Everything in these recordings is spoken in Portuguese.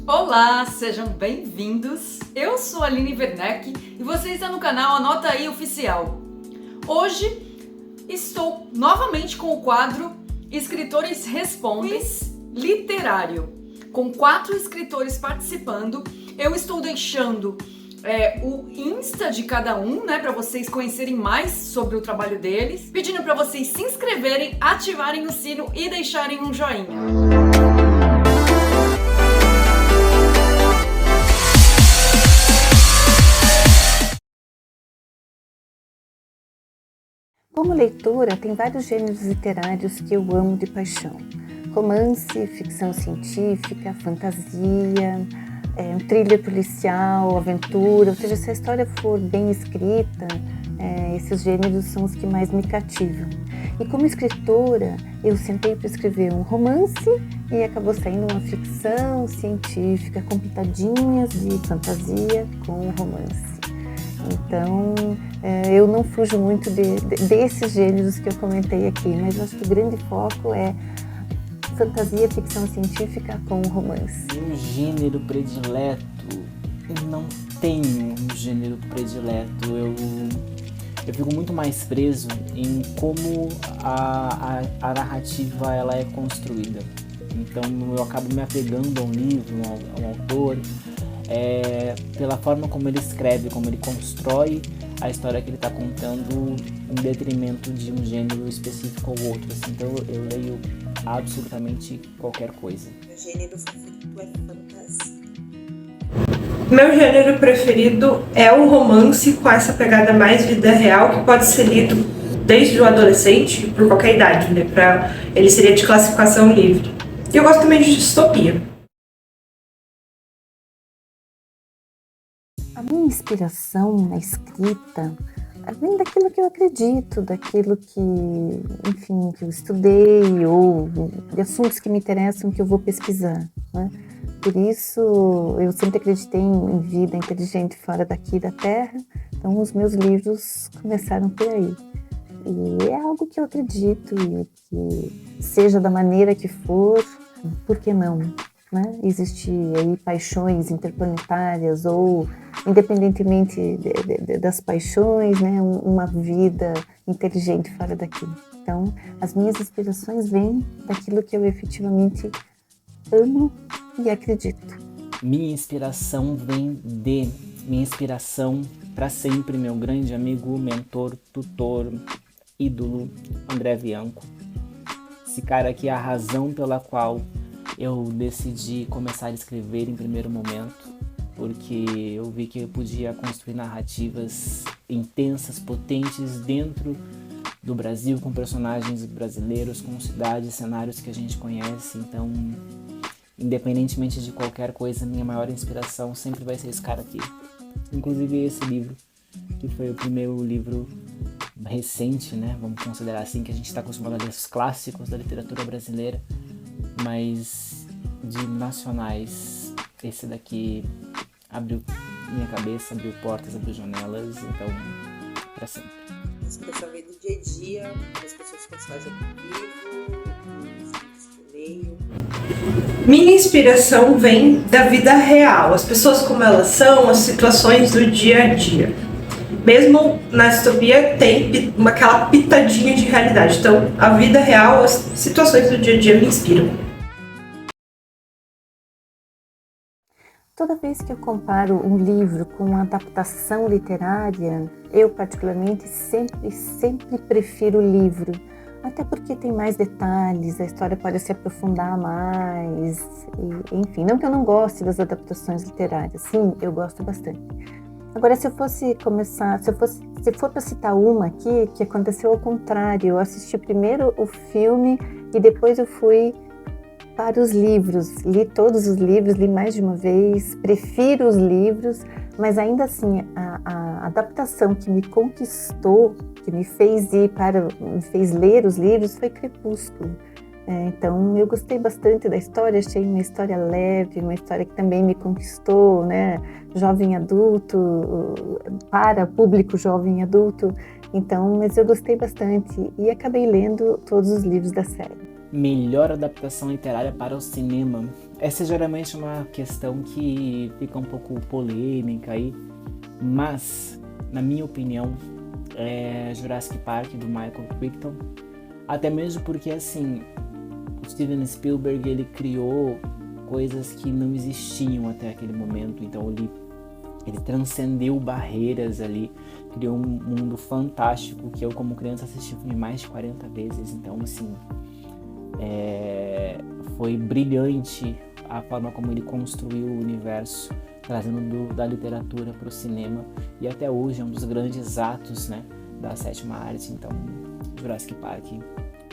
Olá, sejam bem-vindos! Eu sou a Aline Werneck e você está no canal Anota Aí Oficial. Hoje estou novamente com o quadro Escritores Respondem Literário. Com 4 escritores participando, eu estou deixando o Insta de cada um, né, para vocês conhecerem mais sobre o trabalho deles, pedindo para vocês se inscreverem, ativarem o sino e deixarem um joinha. Como leitora, tem vários gêneros literários que eu amo de paixão. Romance, ficção científica, fantasia, um thriller policial, aventura, ou seja, se a história for bem escrita, esses gêneros são os que mais me cativam. E como escritora, eu sentei para escrever um romance e acabou saindo uma ficção científica com pitadinhas de fantasia com romance. Então, eu não fujo muito desses gêneros que eu comentei aqui, mas eu acho que o grande foco é fantasia, ficção científica com romance. Um gênero predileto? Eu não tenho um gênero predileto. Eu fico muito mais preso em como a narrativa ela é construída. Então, eu acabo me apegando a um livro, a um autor, pela forma como ele escreve, como ele constrói a história que ele está contando em detrimento de um gênero específico ou outro. Assim. Então eu leio absolutamente qualquer coisa. Meu gênero favorito é fantasia. Meu gênero preferido é o romance com essa pegada mais vida real, que pode ser lido desde o adolescente, por qualquer idade, né? Ele seria de classificação livre. E eu gosto também de distopia. A minha inspiração na escrita vem daquilo que eu acredito, daquilo que, enfim, que eu estudei ou de assuntos que me interessam que eu vou pesquisar, né? Por isso, eu sempre acreditei em vida inteligente fora daqui da Terra, então os meus livros começaram por aí. E é algo que eu acredito e que seja da maneira que for, por que não? Né? Existir aí paixões interplanetárias ou, independentemente das paixões, né? Uma vida inteligente fora daqui. Então, as minhas inspirações vêm daquilo que eu efetivamente amo e acredito. Minha inspiração para sempre, meu grande amigo, mentor, tutor, ídolo, André Bianco. Esse cara aqui é a razão pela qual eu decidi começar a escrever em primeiro momento, porque eu vi que eu podia construir narrativas intensas, potentes dentro do Brasil, com personagens brasileiros, com cidades, cenários que a gente conhece. Então, independentemente de qualquer coisa, minha maior inspiração sempre vai ser esse cara aqui. Inclusive esse livro, que foi o primeiro livro recente, né? Vamos considerar assim, que a gente está acostumado a ler os clássicos da literatura brasileira, mas de nacionais, esse daqui abriu minha cabeça, abriu portas, abriu janelas, então, para sempre. A inspiração vem do dia a dia, das pessoas que fazem ao vivo, dos livros que eu leio. Minha inspiração vem da vida real, as pessoas como elas são, as situações do dia a dia. Mesmo na distopia tem aquela pitadinha de realidade, então a vida real, as situações do dia a dia me inspiram. Toda vez que eu comparo um livro com uma adaptação literária, eu particularmente sempre prefiro o livro. Até porque tem mais detalhes, a história pode se aprofundar mais, enfim, não que eu não goste das adaptações literárias, sim, eu gosto bastante. Agora, se for para citar uma aqui, que aconteceu ao contrário, eu assisti primeiro o filme e depois eu fui para os livros, li todos os livros, li mais de uma vez, prefiro os livros, mas ainda assim, a adaptação que me conquistou, que me fez ler os livros, foi Crepúsculo. Então, eu gostei bastante da história, achei uma história leve, uma história que também me conquistou, né? Jovem adulto, para público jovem adulto. Então, mas eu gostei bastante e acabei lendo todos os livros da série. Melhor adaptação literária para o cinema. essa geralmente é uma questão que fica um pouco polêmica aí, mas, na minha opinião, é Jurassic Park, do Michael Crichton. Até mesmo porque, assim, o Steven Spielberg, ele criou coisas que não existiam até aquele momento, então ele transcendeu barreiras ali, criou um mundo fantástico que eu, como criança, assisti o filme mais de 40 vezes, então, assim, foi brilhante a forma como ele construiu o universo, trazendo da literatura para o cinema, e até hoje é um dos grandes atos, né, da 7ª arte. Então, Jurassic Park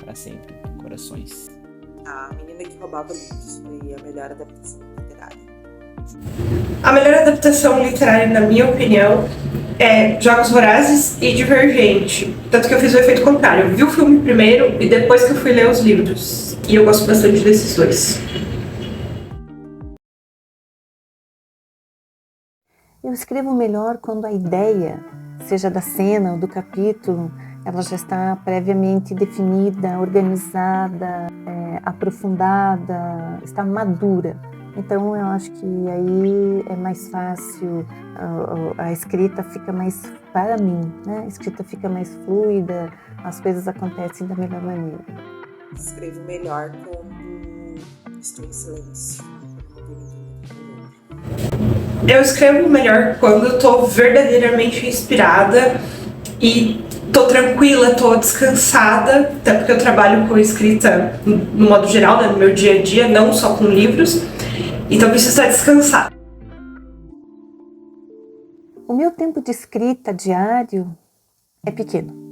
para sempre, corações. A Menina que Roubava Livros foi a melhor adaptação literária. A melhor adaptação literária, na minha opinião, é Jogos Vorazes e Divergente. Tanto que eu fiz o efeito contrário. Eu vi o filme primeiro e depois que eu fui ler os livros. E eu gosto bastante desses dois. Eu escrevo melhor quando a ideia, seja da cena ou do capítulo, ela já está previamente definida, organizada, aprofundada, está madura. Então eu acho que aí é mais fácil, a escrita fica mais, para mim, né? A escrita fica mais fluida, as coisas acontecem da melhor maneira. Escrevo melhor quando estou em silêncio. Eu escrevo melhor quando eu tô verdadeiramente inspirada e tô tranquila, tô descansada, até porque eu trabalho com escrita no modo geral, né, no meu dia a dia, não só com livros, então eu preciso estar descansada. O meu tempo de escrita diário é pequeno.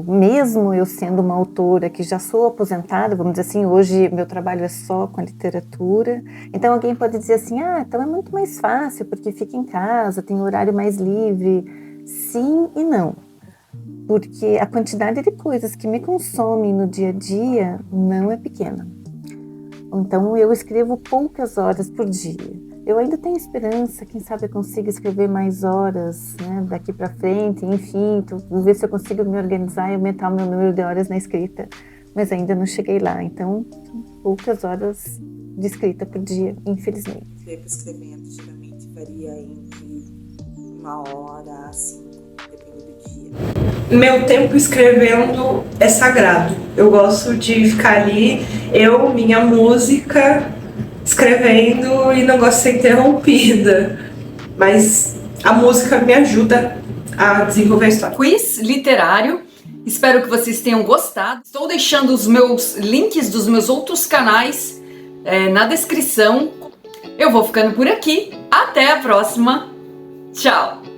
Mesmo eu sendo uma autora que já sou aposentada, vamos dizer assim, hoje meu trabalho é só com a literatura, então alguém pode dizer assim, então é muito mais fácil porque fica em casa, tem horário mais livre. Sim e não, porque a quantidade de coisas que me consomem no dia a dia não é pequena. Então eu escrevo poucas horas por dia. Eu ainda tenho esperança, quem sabe eu consigo escrever mais horas, né, daqui para frente, enfim, vou ver se eu consigo me organizar e aumentar o meu número de horas na escrita, mas ainda não cheguei lá, então poucas horas de escrita por dia, infelizmente. O tempo escrevendo geralmente varia entre 1 hora a 5, dependendo do dia. Meu tempo escrevendo é sagrado, eu gosto de ficar ali, minha música, escrevendo e não gosto de ser interrompida, mas a música me ajuda a desenvolver a história. Quiz literário, espero que vocês tenham gostado. Estou deixando os meus links dos meus outros canais na descrição. Eu vou ficando por aqui, até a próxima, tchau!